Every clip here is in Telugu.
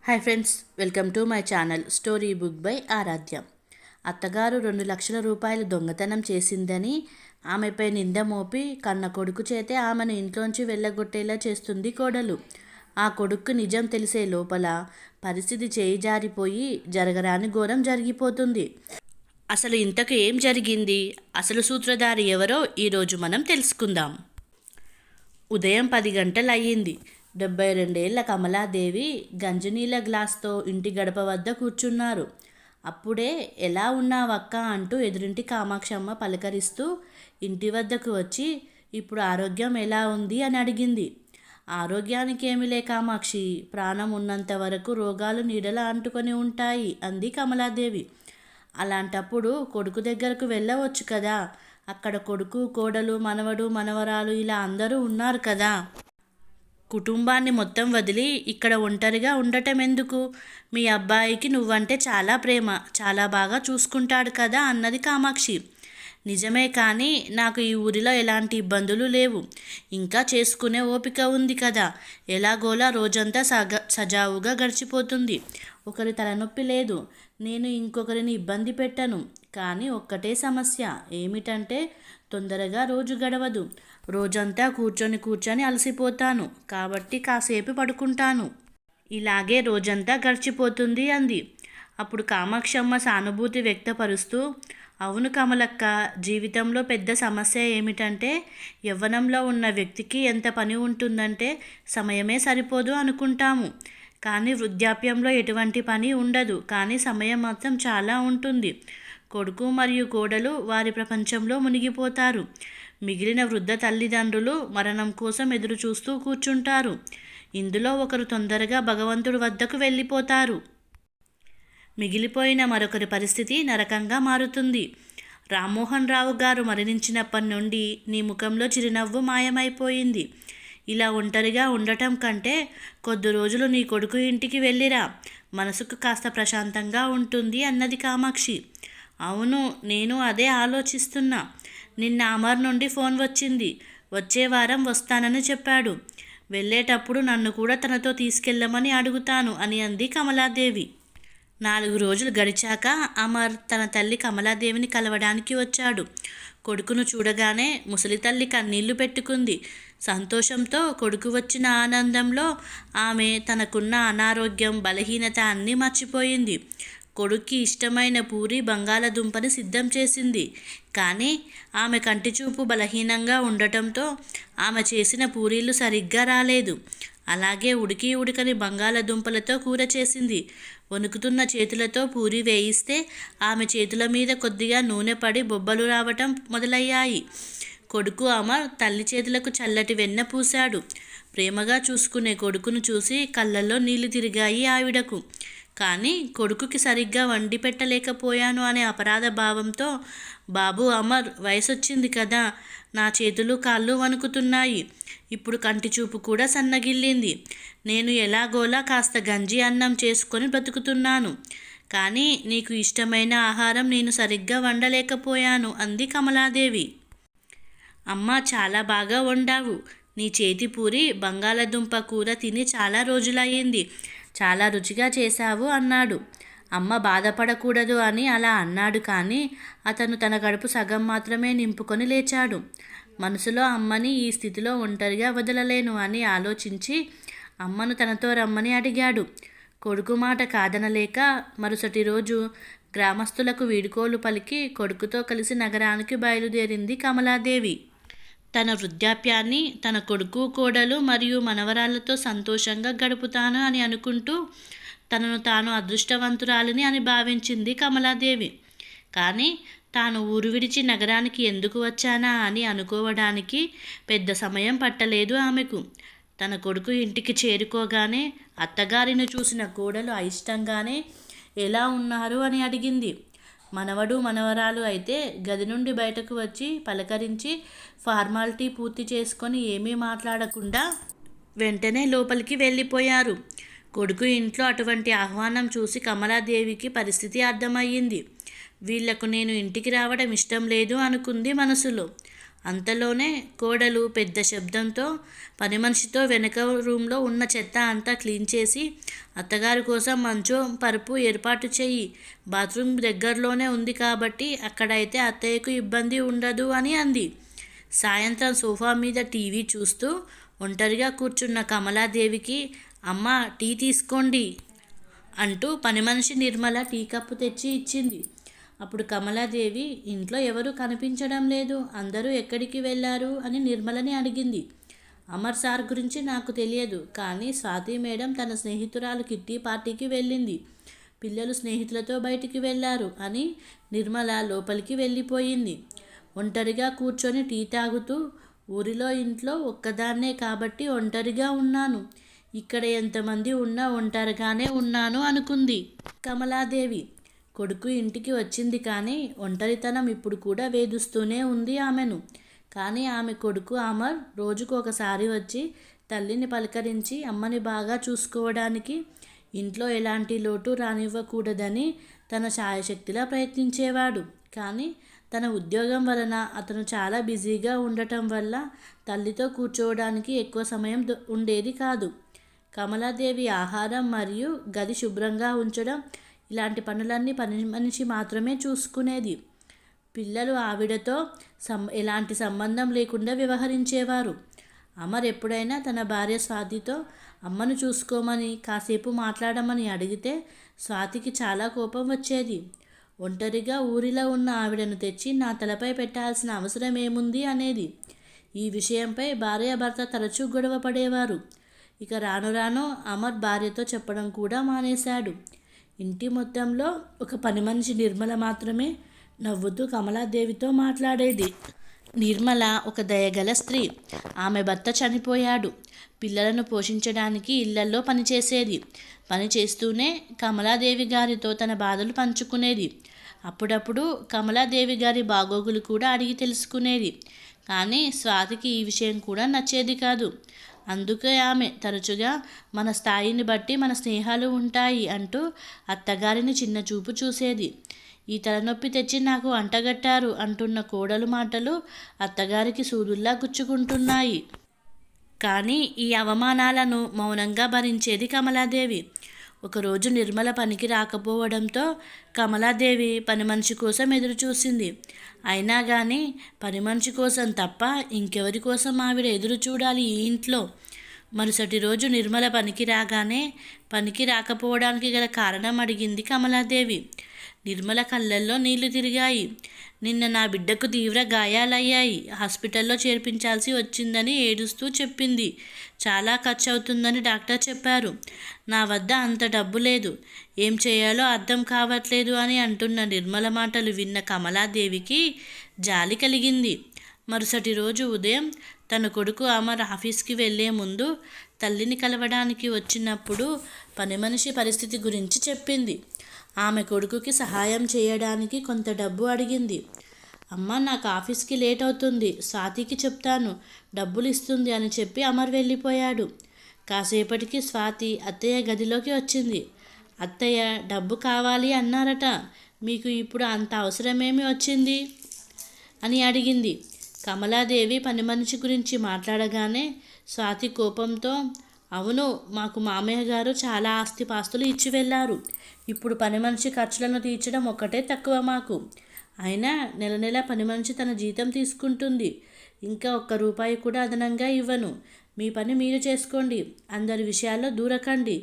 Hi friends, welcome to my channel story book by Aaradhya. అత్తగారు 2 లక్షల రూపాయలు దొంగతనం చేసిందని ఆమెపై నింద మోపి కన్న కొడుకు చేతే ఆమెను ఇంట్లోంచి వెళ్ళగొట్టేలా చేస్తుంది కోడలు. ఆ కొడుక్కు నిజం తెలిసే లోపల పరిస్థితి చేయి జారిపోయి జరగరాని ఘోరం జరిగిపోతుంది. అసలు ఇంతకు ఏం జరిగింది, అసలు సూత్రధారి ఎవరో ఈరోజు మనం తెలుసుకుందాం. ఉదయం 10 గంటలు అయ్యింది. 72 ఏళ్ల కమలాదేవి గంజినీళ్ళ గ్లాస్తో ఇంటి గడప వద్ద కూర్చున్నారు. అప్పుడే ఎలా ఉన్నావక్క అంటూ ఎదురింటి కామాక్షమ్మ పలకరిస్తూ ఇంటి వద్దకు వచ్చి ఇప్పుడు ఆరోగ్యం ఎలా ఉంది అని అడిగింది. ఆరోగ్యానికి ఏమిలే కామాక్షి, ప్రాణం ఉన్నంత వరకు రోగాలు నీడలా అంటుకొని ఉంటాయి అంది కమలాదేవి. అలాంటప్పుడు కొడుకు దగ్గరకు వెళ్ళవచ్చు కదా, అక్కడ కొడుకు కోడలు మనవడు మనవరాలు ఇలా అందరూ ఉన్నారు కదా. కుటుంబాన్ని మొత్తం వదిలి ఇక్కడ ఒంటరిగా ఉండటం ఎందుకు? మీ అబ్బాయికి నువ్వంటే చాలా ప్రేమ, చాలా బాగా చూసుకుంటాడు కదా అన్నది కామాక్షి. నిజమే, కానీ నాకు ఈ ఊరిలో ఎలాంటి ఇబ్బందులు లేవు. ఇంకా చేసుకునే ఓపిక ఉంది కదా. ఎలాగోలా రోజంతా సజావుగా గడిచిపోతుంది. ఒకరి తలనొప్పి లేదు. నేను ఇంకొకరిని ఇబ్బంది పెట్టను. కానీ ఒక్కటే సమస్య ఏమిటంటే తొందరగా రోజు గడవదు. రోజంతా కూర్చొని అలసిపోతాను. కాబట్టి కాసేపు పడుకుంటాను. ఇలాగే రోజంతా గడిచిపోతుంది అంది. అప్పుడు కామాక్షమ్మ సానుభూతి వ్యక్తపరుస్తూ, అవును కమలక్క, జీవితంలో పెద్ద సమస్య ఏమిటంటే యవ్వనంలో ఉన్న వ్యక్తికి ఎంత పని ఉంటుందంటే సమయమే సరిపోదు అనుకుంటాము. కానీ వృద్ధాప్యంలో ఎటువంటి పని ఉండదు, కానీ సమయం మాత్రం చాలా ఉంటుంది. కొడుకు మరియు కోడలు వారి ప్రపంచంలో మునిగిపోతారు. మిగిలిన వృద్ధ తల్లిదండ్రులు మరణం కోసం ఎదురు చూస్తూ కూర్చుంటారు. ఇందులో ఒకరు తొందరగా భగవంతుడి వద్దకు వెళ్ళిపోతారు. మిగిలిపోయిన మరొకరి పరిస్థితి నరకంగా మారుతుంది. రామ్మోహన్ రావు గారు మరణించినప్పటి నుండి నీ ముఖంలో చిరునవ్వు మాయమైపోయింది. ఇలా ఒంటరిగా ఉండటం కంటే కొద్ది రోజులు నీ కొడుకు ఇంటికి వెళ్ళిరా, మనసుకు కాస్త ప్రశాంతంగా ఉంటుంది అన్నది కామాక్షి. అవును, నేను అదే ఆలోచిస్తున్నా. నిన్న అమర్ నుండి ఫోన్ వచ్చింది. వచ్చే వారం వస్తానని చెప్పాడు. వెళ్ళేటప్పుడు నన్ను కూడా తనతో తీసుకెళ్ళమని అడుగుతాను అని అంది కమలాదేవి. 4 రోజులు గడిచాక అమర్ తన తల్లి కమలాదేవిని కలవడానికి వచ్చాడు. కొడుకును చూడగానే ముసలి తల్లి కన్నీళ్లు పెట్టుకుంది. సంతోషంతో కొడుకు వచ్చిన ఆనందంలో ఆమె తనకున్న అనారోగ్యం, బలహీనత అన్నీ మర్చిపోయింది. కొడుక్కి ఇష్టమైన పూరి బంగాళదుంపని సిద్ధం చేసింది. కానీ ఆమె కంటిచూపు బలహీనంగా ఉండటంతో ఆమె చేసిన పూరీలు సరిగ్గా రాలేదు. అలాగే ఉడకని బంగాళదుంపలతో కూర చేసింది. వణుకుతున్న చేతులతో పూరి వేయిస్తే ఆమె చేతుల మీద కొద్దిగా నూనె పడి బొబ్బలు రావటం మొదలయ్యాయి. కొడుకు అమర్ తల్లి చేతులకు చల్లటి వెన్న పూశాడు. ప్రేమగా చూసుకునే కొడుకును చూసి కళ్ళల్లో నీళ్లు తిరిగాయి ఆవిడకు. కానీ కొడుకుకి సరిగ్గా వండి పెట్టలేకపోయాను అనే అపరాధ భావంతో, బాబు అమర్, వయసొచ్చింది కదా, నా చేతులు కాళ్ళు వణుకుతున్నాయి. ఇప్పుడు కంటి చూపు కూడా సన్నగిల్లింది. నేను ఎలాగోలా కాస్త గంజి అన్నం చేసుకొని బ్రతుకుతున్నాను. కానీ నీకు ఇష్టమైన ఆహారం నేను సరిగ్గా వండలేకపోయాను అంది కమలాదేవి. అమ్మ, చాలా బాగా వండావు. నీ చేతి పూరి బంగాళదుంప కూర తిని చాలా రోజులయ్యింది. చాలా రుచిగా చేశావు అన్నాడు. అమ్మ బాధపడకూడదు అని అలా అన్నాడు. కానీ అతను తన కడుపు సగం మాత్రమే నింపుకొని లేచాడు. మనసులో అమ్మని ఈ స్థితిలో ఒంటరిగా వదలలేను అని ఆలోచించి అమ్మను తనతో రమ్మని అడిగాడు. కొడుకు మాట కాదనలేక మరుసటి రోజు గ్రామస్తులకు వీడుకోలు పలికి కొడుకుతో కలిసి నగరానికి బయలుదేరింది కమలాదేవి. తన వృద్ధాప్యాన్ని తన కొడుకు కోడలు మరియు మనవరాళ్లతో సంతోషంగా గడుపుతాను అని అనుకుంటూ తనను తాను అదృష్టవంతురాలిని అని భావించింది కమలాదేవి. కానీ తాను ఊరు విడిచి నగరానికి ఎందుకు వచ్చానా అని అనుకోవడానికి పెద్ద సమయం పట్టలేదు ఆమెకు. తన కొడుకు ఇంటికి చేరుకోగానే అత్తగారిని చూసిన కోడలు అయిష్టంగానే ఎలా ఉన్నారు అని అడిగింది. మనవడు మనవరాలు అయితే గది నుండి బయటకు వచ్చి పలకరించి ఫార్మాలిటీ పూర్తి చేసుకొని ఏమీ మాట్లాడకుండా వెంటనే లోపలికి వెళ్ళిపోయారు. కొడుకు ఇంట్లో అటువంటి ఆహ్వానం చూసి కమలాదేవికి పరిస్థితి అర్థమయ్యింది. వీళ్లకు నేను ఇంటికి రావడం ఇష్టం లేదు అనుకుంది మనసులో. అంతలోనే కోడలు పెద్ద శబ్దంతో పని మనిషితో వెనక రూమ్లో ఉన్న చెత్త అంతా క్లీన్ చేసి అత్తగారి కోసం మంచం పరుపు ఏర్పాటు చెయ్యి, బాత్రూమ్ దగ్గరలోనే ఉంది కాబట్టి అక్కడైతే అత్తయ్యకు ఇబ్బంది ఉండదు అని అంది. సాయంత్రం సోఫా మీద టీవీ చూస్తూ ఒంటరిగా కూర్చున్న కమలాదేవికి అమ్మ టీ తీసుకోండి అంటూ పని మనిషి నిర్మల టీ కప్పు తెచ్చి ఇచ్చింది. అప్పుడు కమలాదేవి ఇంట్లో ఎవరూ కనిపించడం లేదు, అందరూ ఎక్కడికి వెళ్ళారు అని నిర్మలని అడిగింది. అమర్ సార్ గురించి నాకు తెలియదు, కానీ స్వాతి మేడం తన స్నేహితురాలు కిట్టి పార్టీకి వెళ్ళింది, పిల్లలు స్నేహితులతో బయటికి వెళ్ళారు అని నిర్మల లోపలికి వెళ్ళిపోయింది. ఒంటరిగా కూర్చొని టీ తాగుతూ ఊరిలో ఇంట్లో ఒక్కదాన్నే కాబట్టి ఒంటరిగా ఉన్నాను, ఇక్కడ ఎంతమంది ఉన్నా ఒంటరిగానే ఉన్నాను అనుకుంది కమలాదేవి. కొడుకు ఇంటికి వచ్చింది కానీ ఒంటరితనం ఇప్పుడు కూడా వేధిస్తూనే ఉంది ఆమెను. కానీ ఆమె కొడుకు అమర్ రోజుకు ఒకసారి వచ్చి తల్లిని పలకరించి అమ్మని బాగా చూసుకోవడానికి, ఇంట్లో ఎలాంటి లోటు రానివ్వకూడదని తన శాయశక్తిలా ప్రయత్నించేవాడు. కానీ తన ఉద్యోగం వలన అతను చాలా బిజీగా ఉండటం వల్ల తల్లితో కూర్చోవడానికి ఎక్కువ సమయం ఉండేది కాదు. కమలాదేవి ఆహారం మరియు గది శుభ్రంగా ఉంచడం ఇలాంటి పనులన్నీ పని మనిషి మాత్రమే చూసుకునేది. పిల్లలు ఆవిడతో ఎలాంటి సంబంధం లేకుండా వ్యవహరించేవారు. అమర్ ఎప్పుడైనా తన భార్య స్వాతితో అమ్మను చూసుకోమని కాసేపు మాట్లాడమని అడిగితే స్వాతికి చాలా కోపం వచ్చేది. ఒంటరిగా ఊరిలో ఉన్న ఆవిడను తెచ్చి నా తలపై పెట్టాల్సిన అవసరం ఏముంది అనేది. ఈ విషయంపై భార్యాభర్త తరచూ గొడవ పడేవారు. ఇక రాను రాను అమర్ భార్యతో చెప్పడం కూడా మానేశాడు. ఇంటి మొత్తంలో ఒక పని మనిషి నిర్మల మాత్రమే నవ్వుతూ కమలాదేవితో మాట్లాడేది. నిర్మల ఒక దయగల స్త్రీ. ఆమె భర్త చనిపోయాడు. పిల్లలను పోషించడానికి ఇళ్లల్లో పనిచేసేది. పని చేస్తూనే కమలాదేవి గారితో తన బాధలు పంచుకునేది. అప్పుడప్పుడు కమలాదేవి గారి బాగోగులు కూడా అడిగి తెలుసుకునేది. కానీ స్వాతికి ఈ విషయం కూడా నచ్చేది కాదు. అందుకే ఆమె తరచుగా మన స్థాయిని బట్టి మన స్నేహాలు ఉంటాయి అంటూ అత్తగారిని చిన్న చూపు చూసేది. ఈ తలనొప్పి తెచ్చి నాకు అంటగట్టారు అంటున్న కోడలు మాటలు అత్తగారికి సూదుల్లా గుచ్చుకుంటున్నాయి. కానీ ఈ అవమానాలను మౌనంగా భరించేది కమలాదేవి. ఒకరోజు నిర్మల పనికి రాకపోవడంతో కమలాదేవి పని మనిషి కోసం ఎదురు చూసింది. అయినా కానీ పని మనిషి కోసం తప్ప ఇంకెవరి కోసం ఆవిడ ఎదురు చూడాలి ఈ ఇంట్లో? మరుసటి రోజు నిర్మల పనికి రాగానే పనికి రాకపోవడానికి గల కారణం అడిగింది కమలాదేవి. నిర్మల కళ్ళల్లో నీళ్లు తిరిగాయి. నిన్న నా బిడ్డకు తీవ్ర గాయాలయ్యాయి, హాస్పిటల్లో చేర్పించాల్సి వచ్చిందని ఏడుస్తూ చెప్పింది. చాలా ఖర్చు అవుతుందని డాక్టర్ చెప్పారు. నా వద్ద అంత డబ్బు లేదు, ఏం చేయాలో అర్థం కావట్లేదు అని అంటున్న నిర్మల మాటలు విన్న కమలాదేవికి జాలి కలిగింది. మరుసటి రోజు ఉదయం తన కొడుకు అమర్ ఆఫీస్కి వెళ్లే ముందు తల్లిని కలవడానికి వచ్చినప్పుడు పని మనిషి పరిస్థితి గురించి చెప్పింది. ఆమె కొడుకుకి సహాయం చేయడానికి కొంత డబ్బు అడిగింది. అమ్మ నాకు ఆఫీస్కి లేట్ అవుతుంది, స్వాతికి చెప్తాను, డబ్బులు ఇస్తుంది అని చెప్పి అమర్ వెళ్ళిపోయాడు. కాసేపటికి స్వాతి అత్తయ్య గదిలోకి వచ్చింది. అత్తయ్య డబ్బు కావాలి అన్నారట, మీకు ఇప్పుడు అంత అవసరమేమి వచ్చింది అని అడిగింది. కమలాదేవి పని మనిషి గురించి మాట్లాడగానే స్వాతి కోపంతో, అవును, మాకు మామయ్య గారు చాలా ఆస్తిపాస్తులు ఇచ్చి వెళ్ళారు, ఇప్పుడు పని మనిషి ఖర్చులను తీర్చడం ఒక్కటే తక్కువ మాకు. అయినా నెల నెల పని మనిషి తన జీతం తీసుకుంటుంది, ఇంకా ఒక్క రూపాయి కూడా అదనంగా ఇవ్వను, మీ పని మీరు చేసుకోండి, అందరి విషయాల్లో దూరకండి,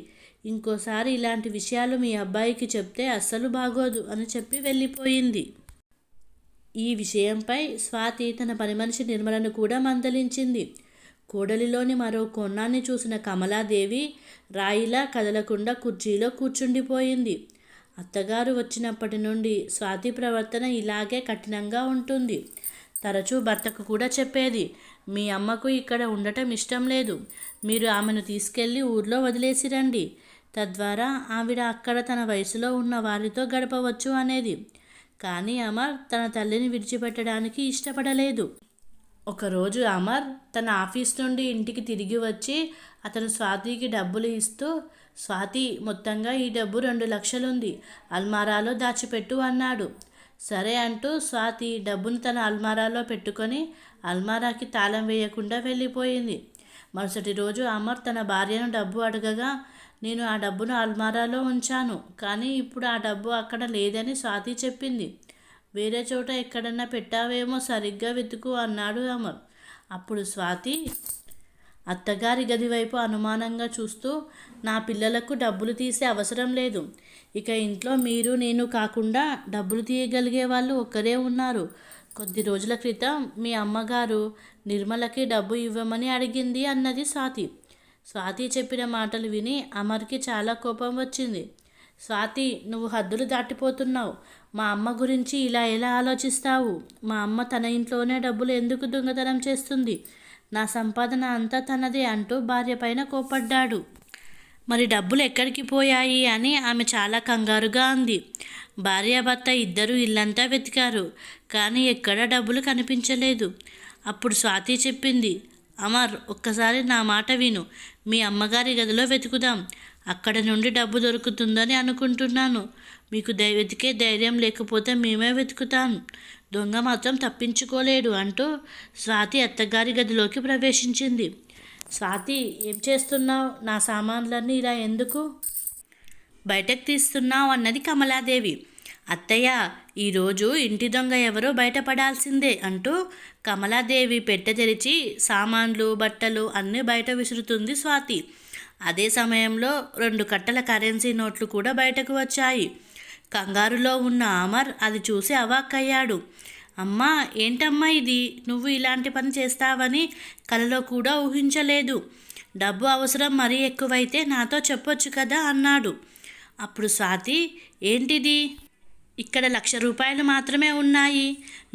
ఇంకోసారి ఇలాంటి విషయాలు మీ అబ్బాయికి చెప్తే అస్సలు బాగోదు అని చెప్పి వెళ్ళిపోయింది. ఈ విషయంపై స్వాతి తన పని మనిషి నిర్మలను కూడా మందలించింది. కోడలిలోని మరో కోణాన్ని చూసిన కమలాదేవి రాయిలా కదలకుండా కుర్చీలో కూర్చుండిపోయింది. అత్తగారు వచ్చినప్పటి నుండి స్వాతి ప్రవర్తన ఇలాగే కఠినంగా ఉంటుంది. తరచూ భర్తకు కూడా చెప్పేది, మీ అమ్మకు ఇక్కడ ఉండటం ఇష్టం లేదు, మీరు ఆమెను తీసుకెళ్ళి ఊర్లో వదిలేసి రండి, తద్వారా ఆవిడ అక్కడ తన వయసులో ఉన్న వారితో గడపవచ్చు అనేది. కానీ అమర్ తన తల్లిని విడిచిపెట్టడానికి ఇష్టపడలేదు. ఒకరోజు అమర్ తన ఆఫీస్ నుండి ఇంటికి తిరిగి వచ్చి అతను స్వాతికి డబ్బులు ఇస్తూ, స్వాతి మొత్తంగా ఈ డబ్బు 2 లక్షలుంది, అల్మారాలో దాచిపెట్టు అన్నాడు. సరే అంటూ స్వాతి డబ్బును తన అల్మారాలో పెట్టుకొని అల్మారాకి తాళం వేయకుండా వెళ్ళిపోయింది. మరుసటి రోజు అమర్ తన భార్యను డబ్బు అడగగా, నేను ఆ డబ్బును అల్మారాలో ఉంచాను, కానీ ఇప్పుడు ఆ డబ్బు అక్కడ లేదని స్వాతి చెప్పింది. వేరే చోట ఎక్కడన్నా పెట్టావేమో, సరిగ్గా వెతుకు అన్నాడు అమర్. అప్పుడు స్వాతి అత్తగారి గది వైపు అనుమానంగా చూస్తూ, నా పిల్లలకు డబ్బులు తీసే అవసరం లేదు. ఇక ఇంట్లో మీరు నేను కాకుండా డబ్బులు తీయగలిగే వాళ్ళు ఒక్కరే ఉన్నారు. కొద్ది రోజుల క్రితం మీ అమ్మగారు నిర్మలకి డబ్బు ఇవ్వమని అడిగింది అన్నది స్వాతి. స్వాతి చెప్పిన మాటలు విని అమర్కి చాలా కోపం వచ్చింది. స్వాతి, నువ్వు హద్దులు దాటిపోతున్నావు. మా అమ్మ గురించి ఇలా ఎలా ఆలోచిస్తావు? మా అమ్మ తన ఇంట్లోనే డబ్బులు ఎందుకు దొంగతనం చేస్తుంది? నా సంపాదన అంతా తనదే అంటూ భార్య పైన కోపడ్డాడు. మరి డబ్బులు ఎక్కడికి పోయాయి అని ఆమె చాలా కంగారుగా అంది. భార్యాభర్త ఇద్దరు ఇల్లంతా వెతికారు, కానీ ఎక్కడా డబ్బులు కనిపించలేదు. అప్పుడు స్వాతి చెప్పింది, అమర్, ఒక్కసారి నా మాట విను. మీ అమ్మగారి గదిలో వెతుకుదాం. అక్కడ నుండి డబ్బు దొరుకుతుందని అనుకుంటున్నాను. మీకు వెతికే ధైర్యం లేకపోతే మేమే వెతుకుతాం. దొంగ మాత్రం తప్పించుకోలేడు అంటూ స్వాతి అత్తగారి గదిలోకి ప్రవేశించింది. స్వాతి, ఏం చేస్తున్నావు? నా సామాన్లన్నీ ఇలా ఎందుకు బయటకు తీస్తున్నావు అన్నది కమలాదేవి. అత్తయ్య, ఈరోజు ఇంటి దొంగ ఎవరో బయటపడాల్సిందే అంటూ కమలాదేవి పెట్టె తెరిచి సామాన్లు బట్టలు అన్నీ బయట విసురుతుంది స్వాతి. అదే సమయంలో 2 కట్టల కరెన్సీ నోట్లు కూడా బయటకు వచ్చాయి. కంగారులో ఉన్న అమర్ అది చూసి అవాక్కయ్యాడు. అమ్మా, ఏంటమ్మా ఇది? నువ్వు ఇలాంటి పని చేస్తావని కలలో కూడా ఊహించలేదు. డబ్బు అవసరం మరీ ఎక్కువైతే నాతో చెప్పొచ్చు కదా అన్నాడు. అప్పుడు స్వాతి, ఏంటిది? ఇక్కడ 1,00,000 రూపాయలు మాత్రమే ఉన్నాయి.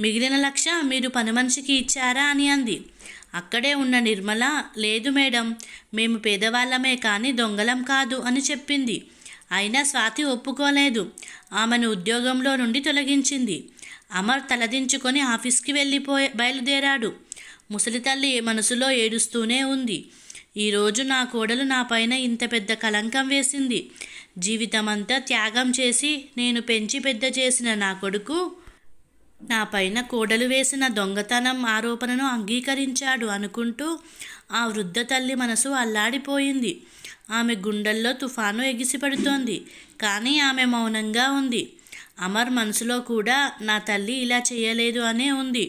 మిగిలిన 1,00,000 మీరు పని మనిషికి ఇచ్చారా అని అంది. అక్కడే ఉన్న నిర్మల, లేదు మేడం, మేము పేదవాళ్ళమే కానీ దొంగలం కాదు అని చెప్పింది. అయినా స్వాతి ఒప్పుకోలేదు. ఆమెను ఉద్యోగంలో నుండి తొలగించింది. అమర్ తలదించుకొని ఆఫీస్కి బయలుదేరాడు. ముసలి తల్లి మనసులో ఏడుస్తూనే ఉంది. ఈరోజు నా కోడలు నా పైన ఇంత పెద్ద కలంకం వేసింది. జీవితమంతా త్యాగం చేసి నేను పెంచి పెద్ద చేసిన నా కొడుకు నా పైన కోడలు వేసిన దొంగతనం ఆరోపణను అంగీకరించాడు అనుకుంటూ ఆ వృద్ధ తల్లి మనసు అల్లాడిపోయింది. ఆమె గుండెల్లో తుఫాను ఎగిసిపడుతోంది, కానీ ఆమె మౌనంగా ఉంది. అమర్ మనసులో కూడా నా తల్లి ఇలా చేయలేదు అనే ఉంది.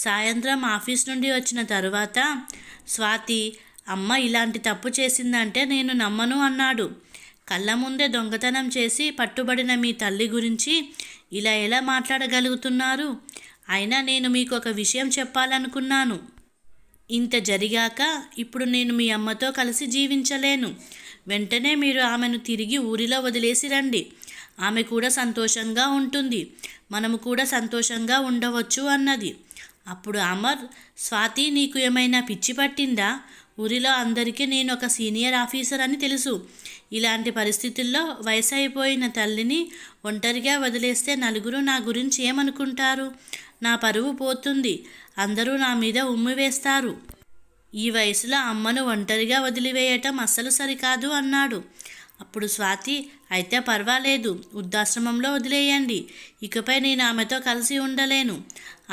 సాయంత్రం ఆఫీస్ నుండి వచ్చిన తరువాత స్వాతి, అమ్మ ఇలాంటి తప్పు చేసిందంటే నేను నమ్మను అన్నాడు. కళ్ళ ముందే దొంగతనం చేసి పట్టుబడిన మీ తల్లి గురించి ఇలా ఎలా మాట్లాడగలుగుతున్నారు? అయినా నేను మీకు ఒక విషయం చెప్పాలనుకున్నాను. ఇంత జరిగాక ఇప్పుడు నేను మీ అమ్మతో కలిసి జీవించలేను. వెంటనే మీరు ఆమెను తిరిగి ఊరిలో వదిలేసి రండి. ఆమె కూడా సంతోషంగా ఉంటుంది, మనము కూడా సంతోషంగా ఉండవచ్చు అన్నది. అప్పుడు అమర్, స్వాతి, నీకు ఏమైనా పిచ్చి పట్టిందా? ఊరిలో అందరికీ నేను ఒక సీనియర్ ఆఫీసర్ అని తెలుసు. ఇలాంటి పరిస్థితుల్లో వయసు అయిపోయిన తల్లిని ఒంటరిగా వదిలేస్తే నలుగురు నా గురించి ఏమనుకుంటారు? నా పరువు పోతుంది. అందరూ నా మీద ఉమ్మి వేస్తారు. ఈ వయసులో అమ్మను ఒంటరిగా వదిలివేయటం అస్సలు సరికాదు అన్నాడు. అప్పుడు స్వాతి, అయితే పర్వాలేదు, వృద్ధాశ్రమంలో వదిలేయండి. ఇకపై నేను ఆమెతో కలిసి ఉండలేను.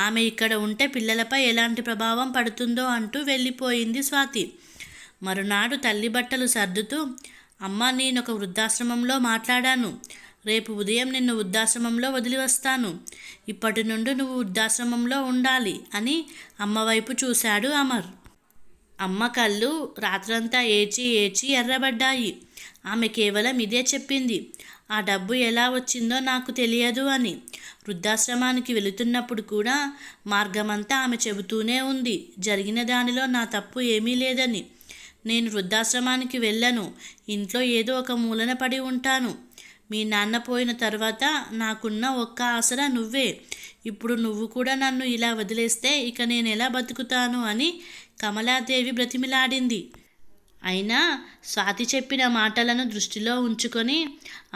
ఆమె ఇక్కడ ఉంటే పిల్లలపై ఎలాంటి ప్రభావం పడుతుందో అంటూ వెళ్ళిపోయింది స్వాతి. మరునాడు తల్లి బట్టలు సర్దుతూ, అమ్మ, నేను ఒక వృద్ధాశ్రమంలో మాట్లాడాను. రేపు ఉదయం నిన్ను వృద్ధాశ్రమంలో వదిలి వస్తాను. ఇప్పటి నుండి నువ్వు వృద్ధాశ్రమంలో ఉండాలి అని అమ్మ వైపు చూశాడు అమర్. అమ్మ కళ్ళు రాత్రంతా ఏడ్చి ఏడ్చి ఎర్రబడ్డాయి. ఆమె కేవలం ఇదే చెప్పింది, ఆ డబ్బు ఎలా వచ్చిందో నాకు తెలియదు అని. వృద్ధాశ్రమానికి వెళుతున్నప్పుడు కూడా మార్గమంతా ఆమె చెబుతూనే ఉంది, జరిగిన దానిలో నా తప్పు ఏమీ లేదని. నేను వృద్ధాశ్రమానికి వెళ్ళను, ఇంట్లో ఏదో ఒక మూలన పడి ఉంటాను. మీ నాన్న పోయిన తర్వాత నాకున్న ఒక్క ఆసరా నువ్వే. ఇప్పుడు నువ్వు కూడా నన్ను ఇలా వదిలేస్తే ఇక నేను ఎలా బతుకుతాను అని కమలాదేవి బ్రతిమిలాడింది. అయినా స్వాతి చెప్పిన మాటలను దృష్టిలో ఉంచుకొని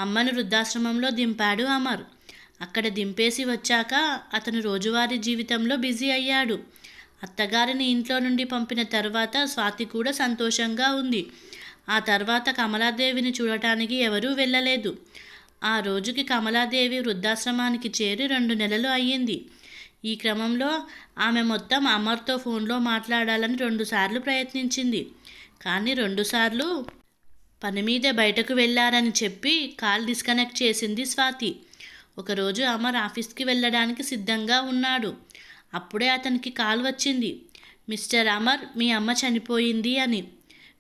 అమ్మను వృద్ధాశ్రమంలో దింపాడు అమర్. అక్కడ దింపేసి వచ్చాక అతను రోజువారీ జీవితంలో బిజీ అయ్యాడు. అత్తగారిని ఇంట్లో నుండి పంపిన తర్వాత స్వాతి కూడా సంతోషంగా ఉంది. ఆ తర్వాత కమలాదేవిని చూడటానికి ఎవరూ వెళ్ళలేదు. ఆ రోజుకి కమలాదేవి వృద్ధాశ్రమానికి చేరి 2 నెలలు అయ్యింది. ఈ క్రమంలో ఆమె మొత్తం అమర్తో ఫోన్లో మాట్లాడాలని 2 సార్లు ప్రయత్నించింది. కానీ 2 సార్లు పని మీద బయటకు వెళ్ళారని చెప్పి కాల్ డిస్కనెక్ట్ చేసింది స్వాతి. ఒకరోజు అమర్ ఆఫీస్కి వెళ్ళడానికి సిద్ధంగా ఉన్నాడు. అప్పుడే అతనికి కాల్ వచ్చింది. మిస్టర్ అమర్, మీ అమ్మ చనిపోయింది అని.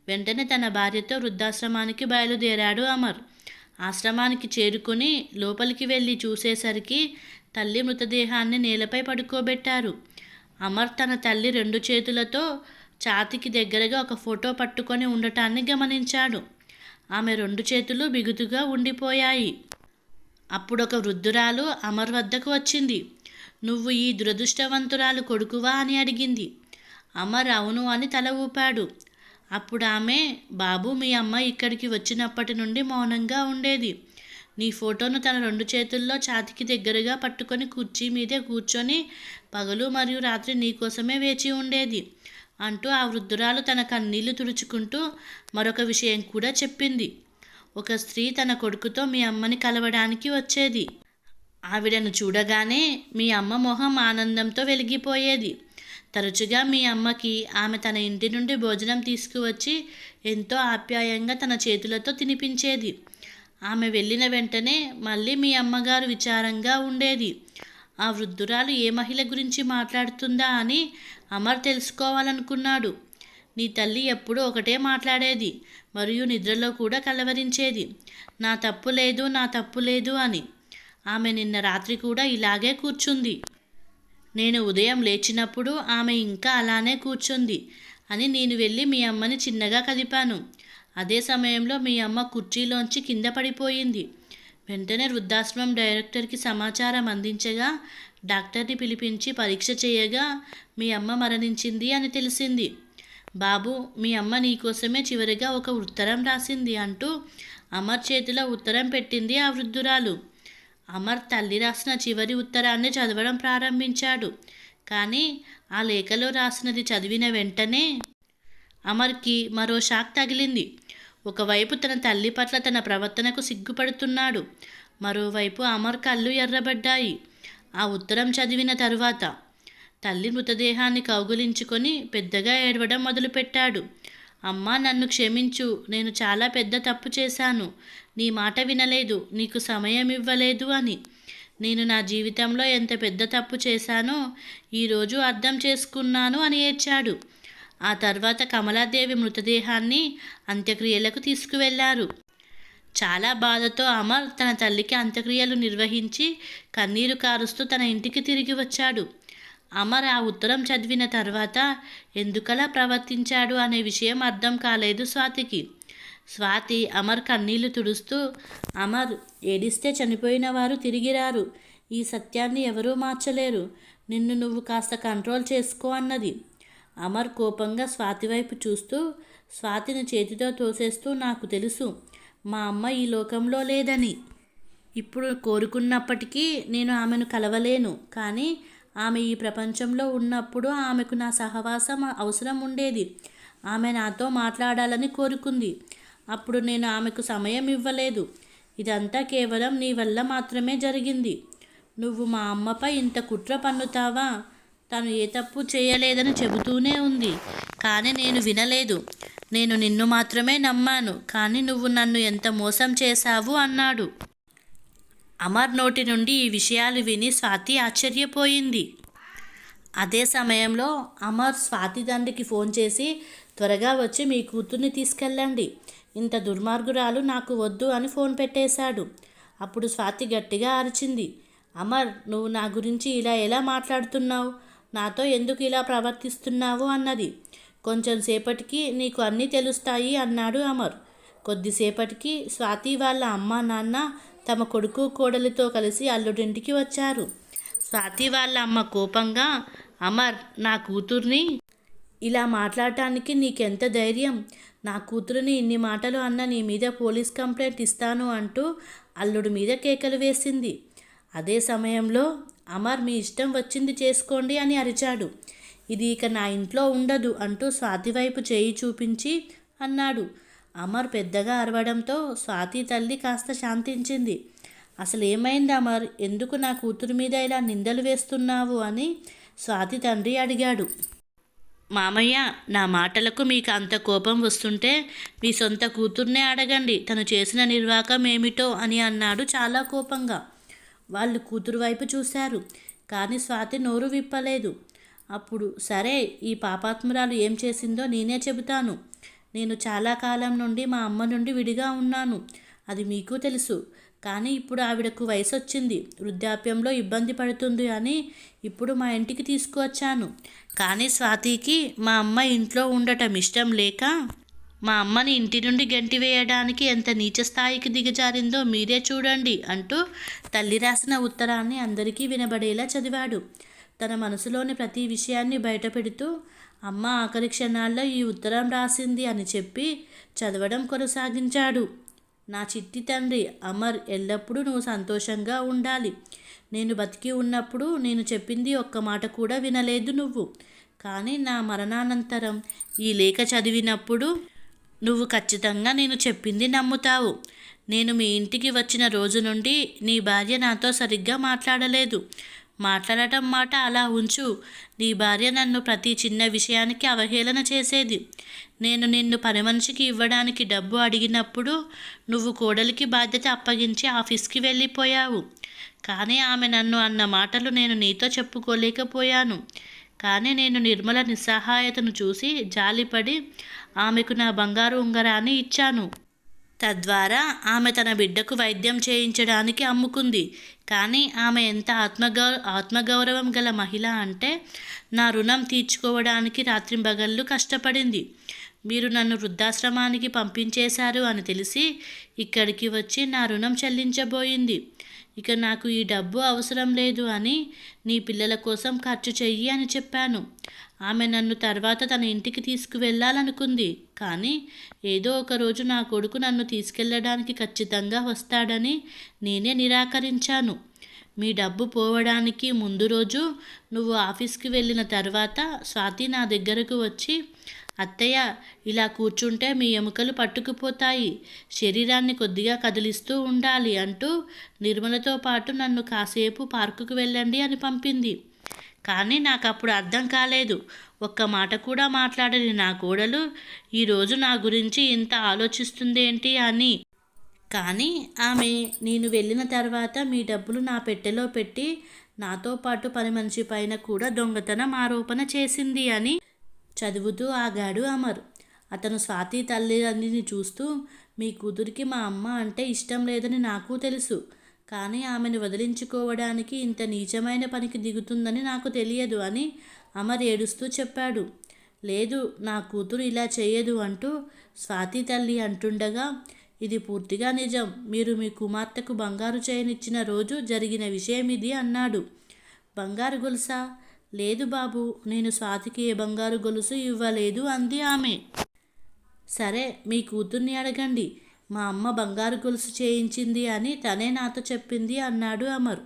వెంటనే తన భార్యతో వృద్ధాశ్రమానికి బయలుదేరాడు అమర్. ఆశ్రమానికి చేరుకుని లోపలికి వెళ్ళి చూసేసరికి తల్లి మృతదేహాన్ని నేలపై పడుకోబెట్టారు. అమర్ తన తల్లి 2 చేతులతో ఛాతీకి దగ్గరగా ఒక ఫోటో పట్టుకొని ఉండటాన్ని గమనించాడు. ఆమె 2 చేతులు బిగుతుగా ఉండిపోయాయి. అప్పుడొక వృద్ధురాలు అమర్ వద్దకు వచ్చింది. నువ్వు ఈ దురదృష్టవంతురాలు కొడుకువా అని అడిగింది. అమర్ అవును అని తల ఊపాడు. అప్పుడు ఆమె, బాబు, మీ అమ్మ ఇక్కడికి వచ్చినప్పటి నుండి మౌనంగా ఉండేది. నీ ఫోటోను తన 2 చేతుల్లో ఛాతీకి దగ్గరగా పట్టుకొని కుర్చీ మీదే కూర్చొని పగలు మరియు రాత్రి నీకోసమే వేచి ఉండేది అంటూ ఆ వృద్ధురాలు తన కన్నీళ్లు తుడుచుకుంటూ మరొక విషయం కూడా చెప్పింది. ఒక స్త్రీ తన కొడుకుతో మీ అమ్మని కలవడానికి వచ్చేది. ఆవిడను చూడగానే మీ అమ్మ మొహం ఆనందంతో వెలిగిపోయేది. తరచుగా మీ అమ్మకి ఆమె తన ఇంటి నుండి భోజనం తీసుకువచ్చి ఎంతో ఆప్యాయంగా తన చేతులతో తినిపించేది. ఆమె వెళ్ళిన వెంటనే మళ్ళీ మీ అమ్మగారు విచారంగా ఉండేది. ఆ వృద్ధురాలు ఏ మహిళ గురించి మాట్లాడుతుందా అని అమర్ తెలుసుకోవాలనుకున్నాడు. నీ తల్లి ఎప్పుడూ ఒకటే మాట్లాడేది మరియు నిద్రలో కూడా కలవరించేది, నా తప్పు లేదు, నా తప్పు లేదు అని. ఆమె నిన్న రాత్రి కూడా ఇలాగే కూర్చుంది. నేను ఉదయం లేచినప్పుడు ఆమె ఇంకా అలానే కూర్చుంది అని నేను వెళ్ళి మీ అమ్మని చిన్నగా కదిపాను. అదే సమయంలో మీ అమ్మ కుర్చీలోంచి కింద పడిపోయింది. వెంటనే వృద్ధాశ్రమం డైరెక్టర్కి సమాచారం అందించగా డాక్టర్ని పిలిపించి పరీక్ష చేయగా మీ అమ్మ మరణించింది అని తెలిసింది. బాబు, మీ అమ్మ నీకోసమే చివరిగా ఒక ఉత్తరం రాసింది అంటూ అమర్ చేతిలో ఉత్తరం పెట్టింది ఆ వృద్ధురాలు. అమర్ తల్లి రాసిన చివరి ఉత్తరాన్ని చదవడం ప్రారంభించాడు. కానీ ఆ లేఖలో రాసినది చదివిన వెంటనే అమర్కి మరో షాక్ తగిలింది. ఒకవైపు తన తల్లి పట్ల తన ప్రవర్తనకు సిగ్గుపడుతున్నాడు, మరోవైపు అమర్ కళ్ళు ఎర్రబడ్డాయి. ఆ ఉత్తరం చదివిన తరువాత తల్లి మృతదేహాన్ని కౌగులించుకొని పెద్దగా ఏడవడం మొదలుపెట్టాడు. అమ్మా, నన్ను క్షమించు, నేను చాలా పెద్ద తప్పు చేశాను, నీ మాట వినలేదు, నీకు సమయం ఇవ్వలేదు అని. నేను నా జీవితంలో ఎంత పెద్ద తప్పు చేశానో ఈరోజు అర్థం చేసుకున్నాను అని ఏడ్చాడు. ఆ తర్వాత కమలాదేవి మృతదేహాన్ని అంత్యక్రియలకు తీసుకువెళ్లారు. చాలా బాధతో అమర్ తన తల్లికి అంత్యక్రియలు నిర్వహించి కన్నీరు కారుస్తూ తన ఇంటికి తిరిగి వచ్చాడు. అమర్ ఆ ఉత్తరం చదివిన తర్వాత ఎందుకలా ప్రవర్తించాడు అనే విషయం అర్థం కాలేదు స్వాతికి. స్వాతి అమర్ కన్నీళ్లు తుడుస్తూ, అమర్, ఏడిస్తే చనిపోయిన వారు తిరిగి రారు, ఈ సత్యాన్ని ఎవరూ మార్చలేరు, నిన్ను నువ్వు కాస్త కంట్రోల్ చేసుకో అన్నది. అమర్ కోపంగా స్వాతి వైపు చూస్తూ స్వాతిని చేతితో తోసేస్తూ, నాకు తెలుసు మా అమ్మ ఈ లోకంలో లేదని. ఇప్పుడు కోరుకున్నప్పటికీ నేను ఆమెను కలవలేను, కానీ ఆమె ఈ ప్రపంచంలో ఉన్నప్పుడు ఆమెకు నా సహవాసం అవసరం ఉండేది. ఆమె నాతో మాట్లాడాలని కోరుకుంది, అప్పుడు నేను ఆమెకు సమయం ఇవ్వలేదు. ఇదంతా కేవలం నీ వల్ల మాత్రమే జరిగింది. నువ్వు మా అమ్మపై ఇంత కుట్ర పన్నుతావా? తను ఏ తప్పు చేయలేదని చెబుతూనే ఉంది, కానీ నేను వినలేదు. నేను నిన్ను మాత్రమే నమ్మాను, కానీ నువ్వు నన్ను ఎంత మోసం చేశావు అన్నాడు. అమర్ నోటి నుండి ఈ విషయాలు విని స్వాతి ఆశ్చర్యపోయింది. అదే సమయంలో అమర్ స్వాతి తండ్రికి ఫోన్ చేసి, త్వరగా వచ్చి మీ కూతుర్ని తీసుకెళ్ళండి, ఇంత దుర్మార్గురాలు నాకు వద్దు అని ఫోన్ పెట్టేశాడు. అప్పుడు స్వాతి గట్టిగా అరిచింది, అమర్, నువ్వు నా గురించి ఇలా ఎలా మాట్లాడుతున్నావు? నాతో ఎందుకు ఇలా ప్రవర్తిస్తున్నావు అన్నది. కొంచెం సేపటికి నీకు అన్నీ తెలుస్తాయి అన్నాడు అమర్. కొద్దిసేపటికి స్వాతి వాళ్ళ అమ్మ నాన్న తమ కొడుకు కోడలితో కలిసి అల్లుడింటికి వచ్చారు. స్వాతి వాళ్ళ అమ్మ కోపంగా, అమర్, నా కూతుర్ని ఇలా మాట్లాడటానికి నీకెంత ధైర్యం? నా కూతురుని ఇన్ని మాటలు అన్న నీ మీద పోలీస్ కంప్లైంట్ ఇస్తాను అంటూ అల్లుడి మీద కేకలు వేసింది. అదే సమయంలో అమర్, మీ ఇష్టం వచ్చింది చేసుకోండి అని అరిచాడు. ఇది ఇక నా ఇంట్లో ఉండదు అంటూ స్వాతి వైపు చేయి చూపించి అన్నాడు. అమర్ పెద్దగా అరవడంతో స్వాతి తల్లి కాస్త శాంతించింది. అసలు ఏమైంది అమర్, ఎందుకు నా కూతురు మీద ఇలా నిందలు వేస్తున్నావు అని స్వాతి తండ్రి అడిగాడు. మామయ్య, నా మాటలకు మీకు అంత కోపం వస్తుంటే మీ సొంత కూతుర్నే అడగండి తను చేసిన నిర్వాకం ఏమిటో అని అన్నాడు చాలా కోపంగా. వాళ్ళు కూతురు వైపు చూశారు, కానీ స్వాతి నోరు విప్పలేదు. అప్పుడు సరే, ఈ పాపాత్మురాలు ఏం చేసిందో నేనే చెబుతాను. నేను చాలా కాలం నుండి మా అమ్మ నుండి విడిగా ఉన్నాను, అది మీకు తెలుసు. కానీ ఇప్పుడు ఆవిడకు వయసు వచ్చింది, వృద్ధాప్యంలో ఇబ్బంది పడుతుంది అని ఇప్పుడు మా ఇంటికి తీసుకువచ్చాను. కానీ స్వాతికి మా అమ్మ ఇంట్లో ఉండటం ఇష్టం లేక మా అమ్మని ఇంటి నుండి గెంటివేయడానికి ఎంత నీచ స్థాయికి దిగజారిందో మీరే చూడండి అంటూ తల్లి రాసిన ఉత్తరాన్ని అందరికీ వినబడేలా చదివాడు. తన మనసులోని ప్రతి విషయాన్ని బయటపెడుతూ అమ్మ ఆఖరి క్షణాల్లో ఈ ఉత్తరం రాసింది అని చెప్పి చదవడం కొనసాగించాడు. నా చిట్టి తండ్రి అమర్, ఎల్లప్పుడూ నువ్వు సంతోషంగా ఉండాలి. నేను బతికి ఉన్నప్పుడు నేను చెప్పింది ఒక్క మాట కూడా వినలేదు నువ్వు. కానీ నా మరణానంతరం ఈ లేఖ చదివినప్పుడు నువ్వు ఖచ్చితంగా నేను చెప్పింది నమ్ముతావు. నేను మీ ఇంటికి వచ్చిన రోజు నుండి నీ భార్య నాతో సరిగ్గా మాట్లాడలేదు. మాట్లాడటం మాట అలా ఉంచు, నీ భార్య నన్ను ప్రతి చిన్న విషయానికి అవహేళన చేసేది. నేను నిన్ను పని మనిషికి ఇవ్వడానికి డబ్బు అడిగినప్పుడు నువ్వు కోడలికి బాధ్యత అప్పగించి ఆఫీస్కి వెళ్ళిపోయావు. కానీ ఆమె నన్ను అన్న మాటలు నేను నీతో చెప్పుకోలేకపోయాను. కానీ నేను నిర్మల నిస్సహాయతను చూసి జాలిపడి ఆమెకు నా బంగారు ఉంగరాన్ని ఇచ్చాను. తద్వారా ఆమె తన బిడ్డకు వైద్యం చేయించడానికి అమ్ముకుంది. కానీ ఆమె ఎంత ఆత్మగౌరవం గల మహిళ అంటే నా రుణం తీర్చుకోవడానికి రాత్రింబగళ్ళు కష్టపడింది. మీరు నన్ను వృద్ధాశ్రమానికి పంపించేశారు అని తెలిసి ఇక్కడికి వచ్చి నా రుణం చెల్లించబోయింది. ఇక నాకు ఈ డబ్బు అవసరం లేదు అని నీ పిల్లల కోసం ఖర్చు చెయ్యి అని చెప్పాను. ఆమె నన్ను తర్వాత తన ఇంటికి తీసుకువెళ్ళాలనుకుంది. కానీ ఏదో ఒకరోజు నా కొడుకు నన్ను తీసుకెళ్ళడానికి ఖచ్చితంగా వస్తాడని నేనే నిరాకరించాను. మీ డబ్బు పోవడానికి ముందు రోజు నువ్వు ఆఫీస్కి వెళ్ళిన తర్వాత స్వాతి నా దగ్గరకు వచ్చి, అత్తయ్య, ఇలా కూర్చుంటే మీ ఎముకలు పట్టుకుపోతాయి, శరీరాన్ని కొద్దిగా కదిలిస్తూ ఉండాలి అంటూ నిర్మలతో పాటు నన్ను కాసేపు పార్కుకు వెళ్ళండి అని పంపింది. కానీ నాకు అప్పుడు అర్థం కాలేదు. ఒక్క మాట కూడా మాట్లాడని నా కోడలు ఈరోజు నా గురించి ఇంత ఆలోచిస్తుందేంటి అని. కానీ ఆమె నేను వెళ్ళిన తర్వాత మీ డబ్బులు నా పెట్టెలో పెట్టి నాతో పాటు పని మనిషి పైన కూడా దొంగతనం ఆరోపణ చేసింది అని చదువుతూ ఆగాడు అమర్. అతను స్వాతి తల్లిదండ్రిని చూస్తూ, మీ కూతురికి మా అమ్మ అంటే ఇష్టం లేదని నాకు తెలుసు. కానీ ఆమెను వదిలించుకోవడానికి ఇంత నీచమైన పనికి దిగుతుందని నాకు తెలియదు అని అమర్ ఏడుస్తూ చెప్పాడు. లేదు, నా కూతురు ఇలా చేయదు అంటూ స్వాతి తల్లి అంటుండగా, ఇది పూర్తిగా నిజం. మీరు మీ కుమార్తెకు బంగారు చైనిచ్చిన రోజు జరిగిన విషయం ఇది అన్నాడు. బంగారు గొలుసా? లేదు బాబు, నేను స్వాతికి ఏ బంగారు గొలుసు ఇవ్వలేదు అంది ఆమె. సరే, మీ కూతుర్ని అడగండి. మా అమ్మ బంగారు గొలుసు చేయించింది అని తనే నాతో చెప్పింది అన్నాడు అమర్.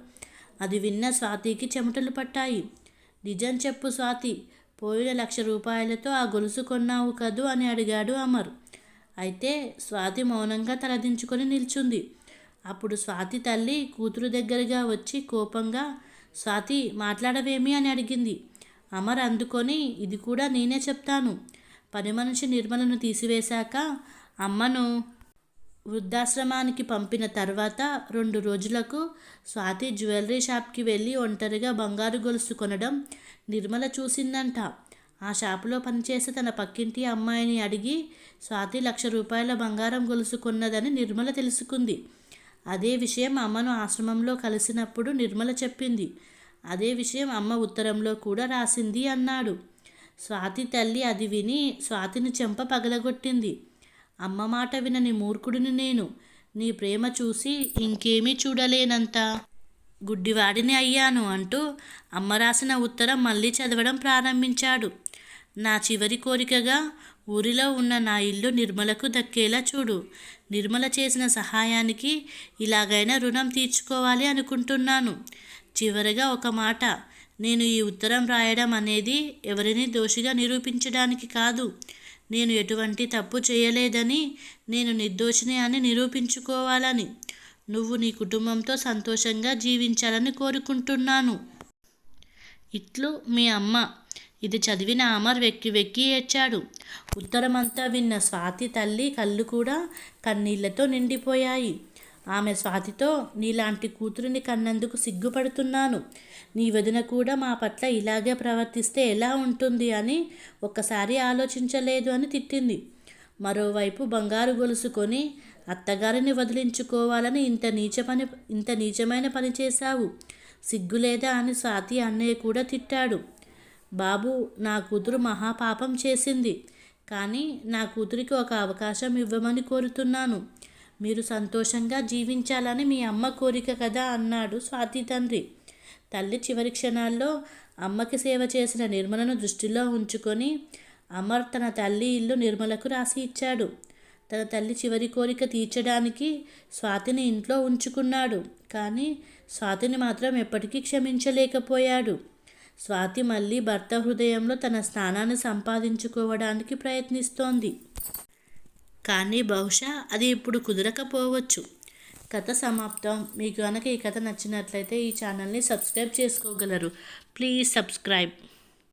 అది విన్న స్వాతికి చెమటలు పట్టాయి. నిజం చెప్పు స్వాతి, పోయిన 1,00,000 రూపాయలతో ఆ గొలుసు కొన్నావు కదూ అని అడిగాడు అమర్. అయితే స్వాతి మౌనంగా తలదించుకొని నిల్చుంది. అప్పుడు స్వాతి తల్లి కూతురు దగ్గరగా వచ్చి కోపంగా, స్వాతి, మాట్లాడవేమి అని అడిగింది. అమర్ అందుకొని, ఇది కూడా నేనే చెప్తాను. పని మనిషి నిర్మలను తీసివేశాక అమ్మను వృద్ధాశ్రమానికి పంపిన తర్వాత 2 రోజులకు స్వాతి జ్యువెలరీ షాప్కి వెళ్ళి ఒంటరిగా బంగారు గొలుసు కొనడం నిర్మల చూసిందంట. ఆ షాపులో పనిచేసే తన పక్కింటి అమ్మాయిని అడిగి స్వాతి 1,00,000 రూపాయల బంగారం గొలుసు కొన్నదని నిర్మల తెలుసుకుంది. అదే విషయం అమ్మను ఆశ్రమంలో కలిసినప్పుడు నిర్మల చెప్పింది. అదే విషయం అమ్మ ఉత్తరంలో కూడా రాసింది అన్నాడు. స్వాతి తల్లి అది విని స్వాతిని చెంప పగలగొట్టింది. అమ్మ మాట వినని మూర్ఖుడిని నేను. నీ ప్రేమ చూసి ఇంకేమీ చూడలేనంత గుడ్డివాడిని అయ్యాను అంటూ అమ్మ రాసిన ఉత్తరం మళ్ళీ చదవడం ప్రారంభించాడు. నా చివరి కోరికగా ఊరిలో ఉన్న నా ఇల్లు నిర్మలకు దక్కేలా చూడు. నిర్మల చేసిన సహాయానికి ఇలాగైనా రుణం తీర్చుకోవాలి అనుకుంటున్నాను. చివరగా ఒక మాట, నేను ఈ ఉత్తరం రాయడం అనేది ఎవరిని దోషిగా నిరూపించడానికి కాదు. నేను ఎటువంటి తప్పు చేయలేదని, నేను నిర్దోషిని అని నిరూపించుకోవాలని. నువ్వు నీ కుటుంబంతో సంతోషంగా జీవించాలని కోరుకుంటున్నాను. ఇట్లు మీ అమ్మ. ఇది చదివిన అమర్ వెక్కి వెక్కి ఏడ్చాడు. ఉత్తరమంతా విన్న స్వాతి తల్లి కళ్ళు కూడా కన్నీళ్లతో నిండిపోయాయి. ఆమె స్వాతితో, నీలాంటి కూతురిని కన్నందుకు సిగ్గుపడుతున్నాను. నీ వదిన కూడా మా పట్ల ఇలాగే ప్రవర్తిస్తే ఎలా ఉంటుంది అని ఒక్కసారి ఆలోచించలేదు అని తిట్టింది. మరోవైపు బంగారు గొలుసుకొని అత్తగారిని వదిలించుకోవాలని ఇంత నీచమైన పని చేశావు, సిగ్గులేదా అని స్వాతి అన్నయ్య కూడా తిట్టాడు. బాబు, నా కూతురు మహాపాపం చేసింది, కానీ నా కూతురికి ఒక అవకాశం ఇవ్వమని కోరుతున్నాను. మీరు సంతోషంగా జీవించాలని మీ అమ్మ కోరిక కదా అన్నాడు స్వాతి తండ్రి. తల్లి చివరి క్షణాల్లో అమ్మకి సేవ చేసిన నిర్మలను దృష్టిలో ఉంచుకొని అమర్ తన తల్లి ఇల్లు నిర్మలకు రాసి ఇచ్చాడు. తన తల్లి చివరి కోరిక తీర్చడానికి స్వాతిని ఇంట్లో ఉంచుకున్నాడు. కానీ స్వాతిని మాత్రం ఎప్పటికీ క్షమించలేకపోయాడు. స్వాతి మళ్ళీ భర్త హృదయంలో తన స్థానాన్ని సంపాదించుకోవడానికి ప్రయత్నిస్తోంది. కానీ బహుశా అది ఇప్పుడు కుదరకపోవచ్చు. కథ సమాప్తం. మీకు కనుక ఈ కథ నచ్చినట్లయితే ఈ ఛానల్ని సబ్స్క్రైబ్ చేసుకోగలరు. Please subscribe.